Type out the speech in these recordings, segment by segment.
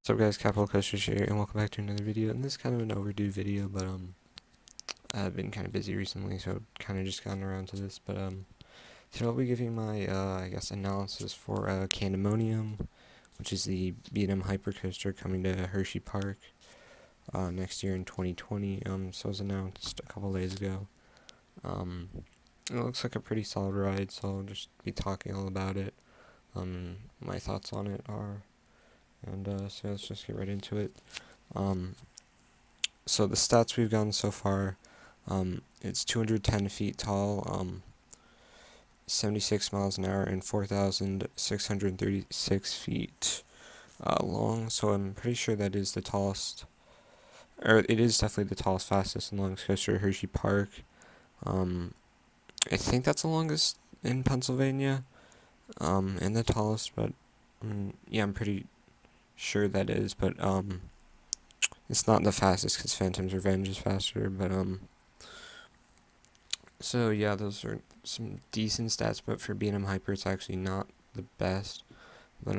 What's up guys, Capital Coasters here, and welcome back to another video. And this is kind of an overdue video, but I've been kind of busy recently, so kind of just gotten around to this. But today I'll be giving my I guess analysis for Candymonium, which is the B&M hypercoaster coming to Hersheypark next year in 2020. So it was announced a couple days ago. It looks like a pretty solid ride, so I'll just be talking all about it. My thoughts on it are. And so let's just get right into it. So the stats we've gotten so far, it's 210 feet tall, 76 miles an hour, and 4,636 feet long. So I'm pretty sure that is the tallest, or it is definitely the tallest, fastest, and longest coaster at Hersheypark. I think that's the longest in Pennsylvania, and the tallest, but yeah, I'm pretty sure that is, but it's not the fastest because Phantom's Revenge is faster, but so yeah, those are some decent stats, but for B&M Hyper it's actually not the best, but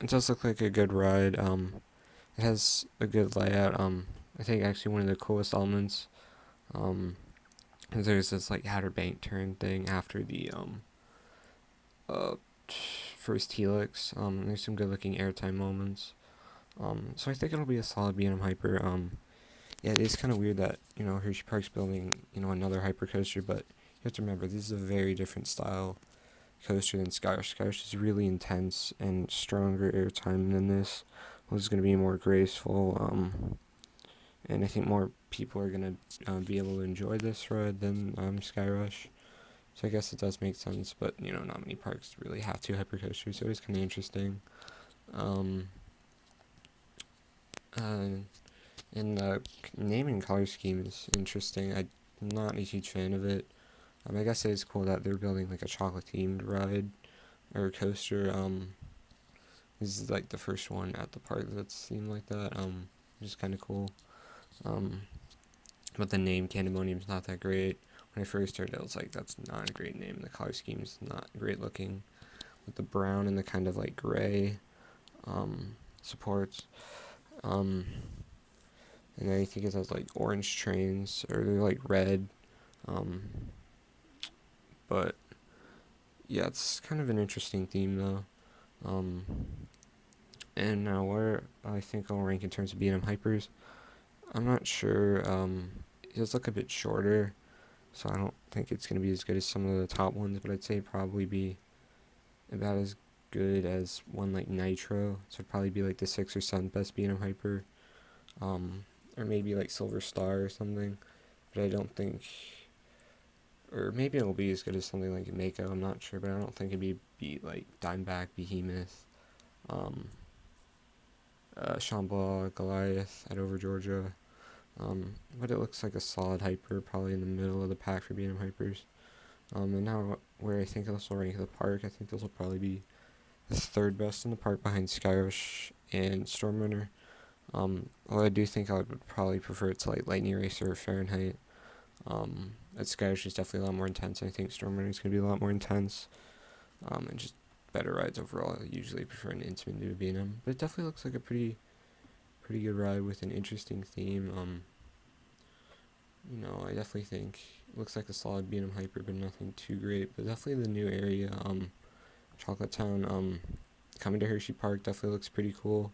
it does look like a good ride. It has a good layout. I think actually one of the coolest elements, there's this like Outer Bank turn thing after the first helix. There's some good looking airtime moments. So I think it'll be a solid B&M Hyper. Yeah, it is kind of weird that, Hersheypark's building, another hyper coaster, but you have to remember, this is a very different style coaster than Skyrush. Skyrush is really intense and stronger airtime than this. This is going to be more graceful, and I think more people are going to be able to enjoy this ride than Skyrush. So I guess it does make sense, but, not many parks really have two hyper coasters, so it's kind of interesting. And the naming color scheme is interesting. I'm not a huge fan of it. I guess it is cool that they're building like a chocolate themed ride or coaster. This is like the first one at the park that's themed like that. Which is kind of cool. But the name Candymonium is not that great. When I first heard it, I was like, that's not a great name. The color scheme is not great looking, with the brown and the kind of like gray supports. And then I think it has like orange trains, or they're like red. But yeah, it's kind of an interesting theme though. And now where I think I'll rank in terms of B&M hypers, I'm not sure. It does look a bit shorter, so I don't think it's gonna be as good as some of the top ones. But I'd say probably be about as good as one like Nitro. So it'd probably be like the 6th or 7th best B&M hyper. Or maybe like Silver Star or something, but I don't think, or maybe it'll be as good as something like Mako, I'm not sure, but I don't think it'd be like Dimeback, Behemoth, Shambhala, Goliath at Over Georgia, but it looks like a solid hyper, probably in the middle of the pack for B&M hypers. And now where I think this will rank the park, I think this will probably be the 3rd best in the park behind Skyrush and Stormrunner. Although I do think I would probably prefer it to like Lightning Racer or Fahrenheit. Skyrush is definitely a lot more intense. I think Stormrunner is going to be a lot more intense. And just better rides overall. I usually prefer an Intamin to a B&M. But it definitely looks like a pretty good ride with an interesting theme. I definitely think it looks like a solid B&M hyper, but nothing too great. But definitely the new area, Chocolate Town, coming to Hersheypark definitely looks pretty cool.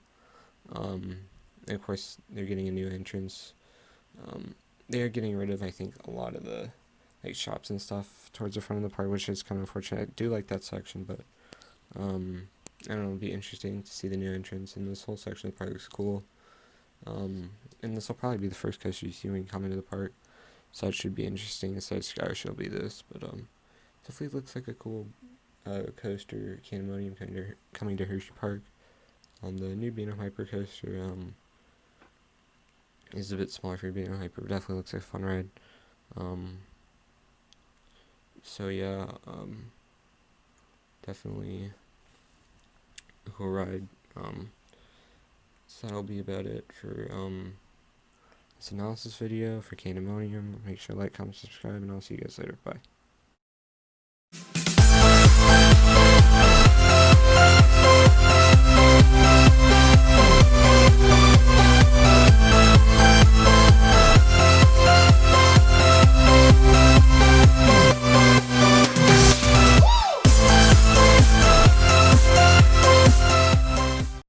And of course, they're getting a new entrance. They're getting rid of, I think, a lot of the like shops and stuff towards the front of the park, which is kind of unfortunate. I do like that section, but I don't know, it'll be interesting to see the new entrance, and this whole section of the park looks cool. And this will probably be the first coaster you see when you come into the park, so it should be interesting. Instead of Skyrush, it'll be this, but definitely looks like a cool coaster. Candymonium coming to Hersheypark. The new B&M Hyper coaster is a bit smaller for B&M Hyper, but definitely looks like a fun ride. So yeah, definitely a cool ride. So that'll be about it for this analysis video for Candymonium. Make sure to like, comment, subscribe, and I'll see you guys later. Bye.